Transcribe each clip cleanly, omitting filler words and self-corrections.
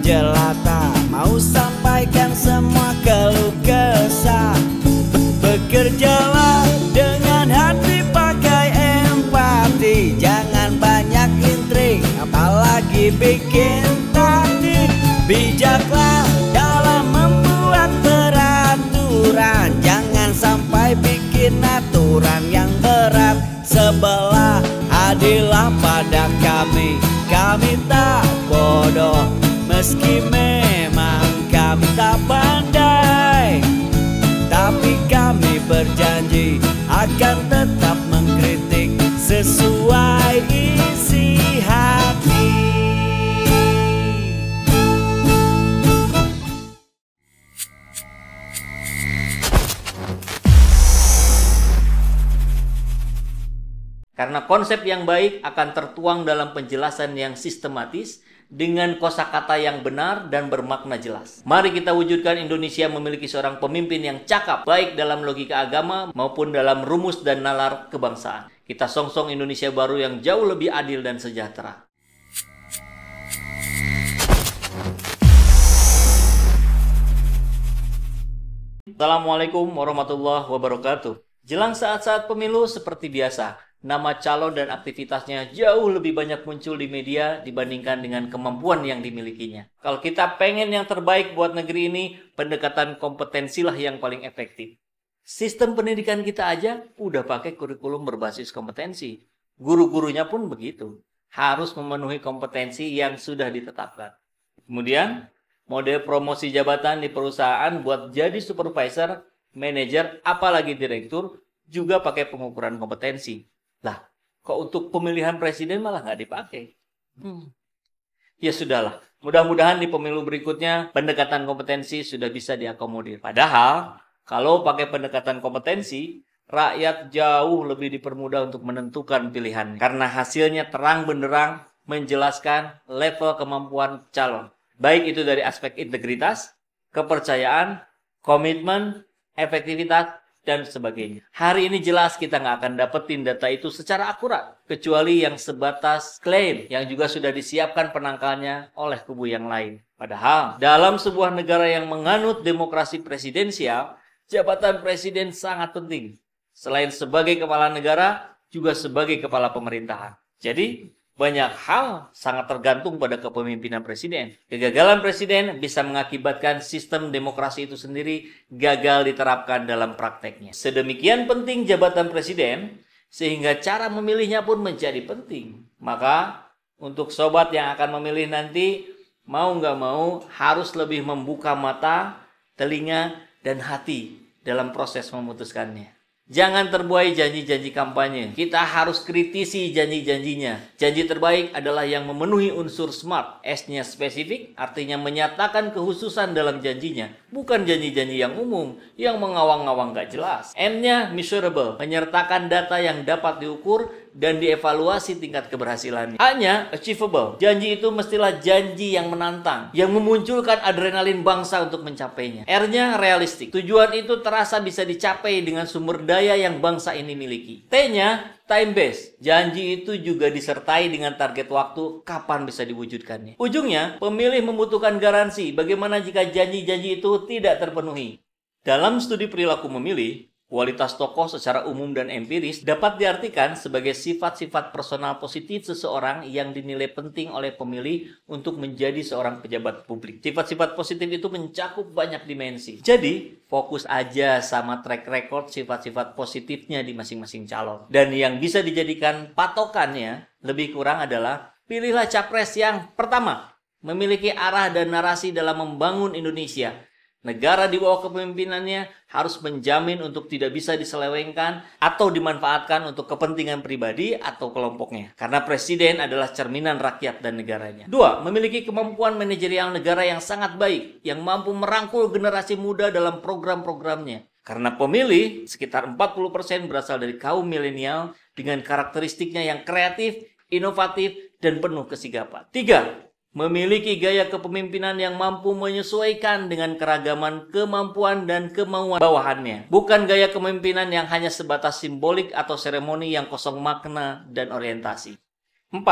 jelata, mau sampaikan semua keluh kesah. Bekerjalah dengan hati, pakai empati, jangan banyak intrik, apalagi bikin taktik. Bijaklah dalam membuat peraturan, jangan sampai bikin aturan yang berat. Sebelah adillah pada kami, kami tak bodoh, meski memang kami tak pandai, tapi kami berjanji akan tetap mengkritik sesuai isi hati. Karena konsep yang baik akan tertuang dalam penjelasan yang sistematis dengan kosakata yang benar dan bermakna jelas. Mari kita wujudkan Indonesia memiliki seorang pemimpin yang cakap, baik dalam logika agama maupun dalam rumus dan nalar kebangsaan. Kita songsong Indonesia baru yang jauh lebih adil dan sejahtera. Assalamualaikum warahmatullahi wabarakatuh. Jelang saat-saat pemilu seperti biasa, nama calon dan aktivitasnya jauh lebih banyak muncul di media dibandingkan dengan kemampuan yang dimilikinya. Kalau kita pengen yang terbaik buat negeri ini, pendekatan kompetensilah yang paling efektif. Sistem pendidikan kita aja udah pakai kurikulum berbasis kompetensi. Guru-gurunya pun begitu. Harus memenuhi kompetensi yang sudah ditetapkan. Kemudian, model promosi jabatan di perusahaan buat jadi supervisor, manajer, apalagi direktur, juga pakai pengukuran kompetensi. Lah, kok untuk pemilihan presiden malah nggak dipakai? Ya sudahlah, mudah-mudahan di pemilu berikutnya pendekatan kompetensi sudah bisa diakomodir. Padahal, kalau pakai pendekatan kompetensi, rakyat jauh lebih dipermudah untuk menentukan pilihan. Karena hasilnya terang benderang menjelaskan level kemampuan calon. Baik itu dari aspek integritas, kepercayaan, komitmen, efektivitas, dan sebagainya. Hari ini jelas kita nggak akan dapetin data itu secara akurat, kecuali yang sebatas klaim yang juga sudah disiapkan penangkalnya oleh kubu yang lain. Padahal, dalam sebuah negara yang menganut demokrasi presidensial, jabatan presiden sangat penting. Selain sebagai kepala negara, juga sebagai kepala pemerintahan. Jadi, banyak hal sangat tergantung pada kepemimpinan presiden. Kegagalan presiden bisa mengakibatkan sistem demokrasi itu sendiri gagal diterapkan dalam prakteknya. Sedemikian penting jabatan presiden, sehingga cara memilihnya pun menjadi penting. Maka, untuk sobat yang akan memilih nanti, mau nggak mau harus lebih membuka mata, telinga, dan hati dalam proses memutuskannya. Jangan terbuai janji-janji kampanye. Kita harus kritisi janji-janjinya. Janji terbaik adalah yang memenuhi unsur SMART. S-nya spesifik, artinya menyatakan kekhususan dalam janjinya. Bukan janji-janji yang umum, yang mengawang-awang gak jelas. M-nya measurable, menyertakan data yang dapat diukur dan dievaluasi tingkat keberhasilannya. A-nya achievable, janji itu mestilah janji yang menantang, yang memunculkan adrenalin bangsa untuk mencapainya. R-nya realistik, tujuan itu terasa bisa dicapai dengan sumber daya yang bangsa ini miliki. T-nya time based, janji itu juga disertai dengan target waktu kapan bisa diwujudkannya. Ujungnya, pemilih membutuhkan garansi bagaimana jika janji-janji itu tidak terpenuhi. Dalam studi perilaku memilih, kualitas tokoh secara umum dan empiris dapat diartikan sebagai sifat-sifat personal positif seseorang yang dinilai penting oleh pemilih untuk menjadi seorang pejabat publik. Sifat-sifat positif itu mencakup banyak dimensi. Jadi, fokus aja sama track record sifat-sifat positifnya di masing-masing calon. Dan yang bisa dijadikan patokannya lebih kurang adalah pilihlah capres yang pertama, memiliki arah dan narasi dalam membangun Indonesia. Negara di bawah kepemimpinannya harus menjamin untuk tidak bisa diselewengkan atau dimanfaatkan untuk kepentingan pribadi atau kelompoknya. Karena presiden adalah cerminan rakyat dan negaranya. 2. Memiliki kemampuan manajerial negara yang sangat baik, yang mampu merangkul generasi muda dalam program-programnya. Karena pemilih, sekitar 40% berasal dari kaum milenial dengan karakteristiknya yang kreatif, inovatif, dan penuh kesigapan. 3. Memiliki gaya kepemimpinan yang mampu menyesuaikan dengan keragaman kemampuan dan kemauan bawahannya. Bukan gaya kepemimpinan yang hanya sebatas simbolik atau seremoni yang kosong makna dan orientasi. 4.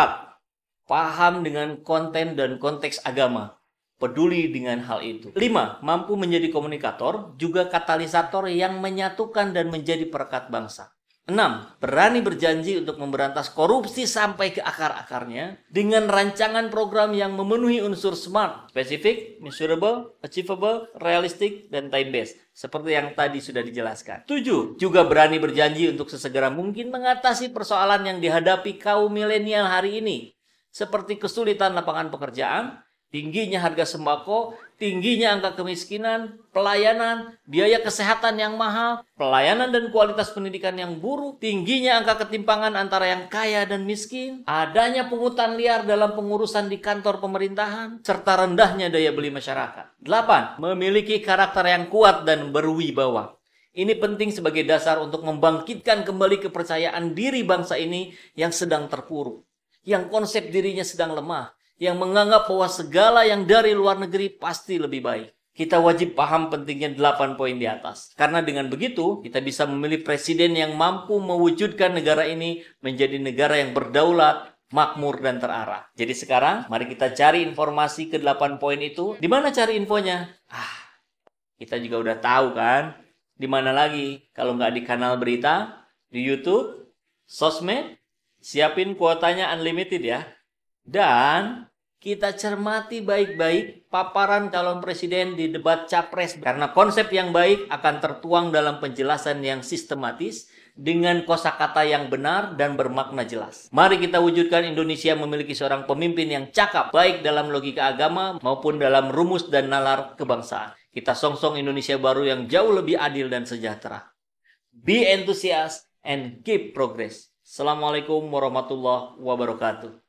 Paham dengan konten dan konteks agama. peduli dengan hal itu. 5. Mampu menjadi komunikator, juga katalisator yang menyatukan dan menjadi perekat bangsa. 6. Berani berjanji untuk memberantas korupsi sampai ke akar-akarnya dengan rancangan program yang memenuhi unsur SMART, specific, measurable, achievable, realistic, dan time-based, seperti yang tadi sudah dijelaskan. 7. Juga berani berjanji untuk sesegera mungkin mengatasi persoalan yang dihadapi kaum milenial hari ini, seperti kesulitan lapangan pekerjaan, tingginya harga sembako, tingginya angka kemiskinan, pelayanan, biaya kesehatan yang mahal, pelayanan dan kualitas pendidikan yang buruk, tingginya angka ketimpangan antara yang kaya dan miskin, adanya pungutan liar dalam pengurusan di kantor pemerintahan, serta rendahnya daya beli masyarakat. 8. Memiliki karakter yang kuat dan berwibawa. Ini penting sebagai dasar untuk membangkitkan kembali kepercayaan diri bangsa ini yang sedang terpuruk, yang konsep dirinya sedang lemah, yang menganggap bahwa segala yang dari luar negeri pasti lebih baik. Kita wajib paham pentingnya 8 poin di atas. Karena dengan begitu, kita bisa memilih presiden yang mampu mewujudkan negara ini menjadi negara yang berdaulat, makmur, dan terarah. Jadi sekarang, mari kita cari informasi ke 8 poin itu. Di mana cari infonya? Kita juga udah tahu kan? Di mana lagi? Kalau nggak di kanal berita, di YouTube, sosmed, siapin kuotanya unlimited ya. Dan kita cermati baik-baik paparan calon presiden di debat capres. Karena konsep yang baik akan tertuang dalam penjelasan yang sistematis dengan kosakata yang benar dan bermakna jelas. Mari kita wujudkan Indonesia memiliki seorang pemimpin yang cakap, baik dalam logika agama maupun dalam rumus dan nalar kebangsaan. Kita songsong Indonesia baru yang jauh lebih adil dan sejahtera. Be enthusiastic and keep progress. Assalamualaikum warahmatullahi wabarakatuh.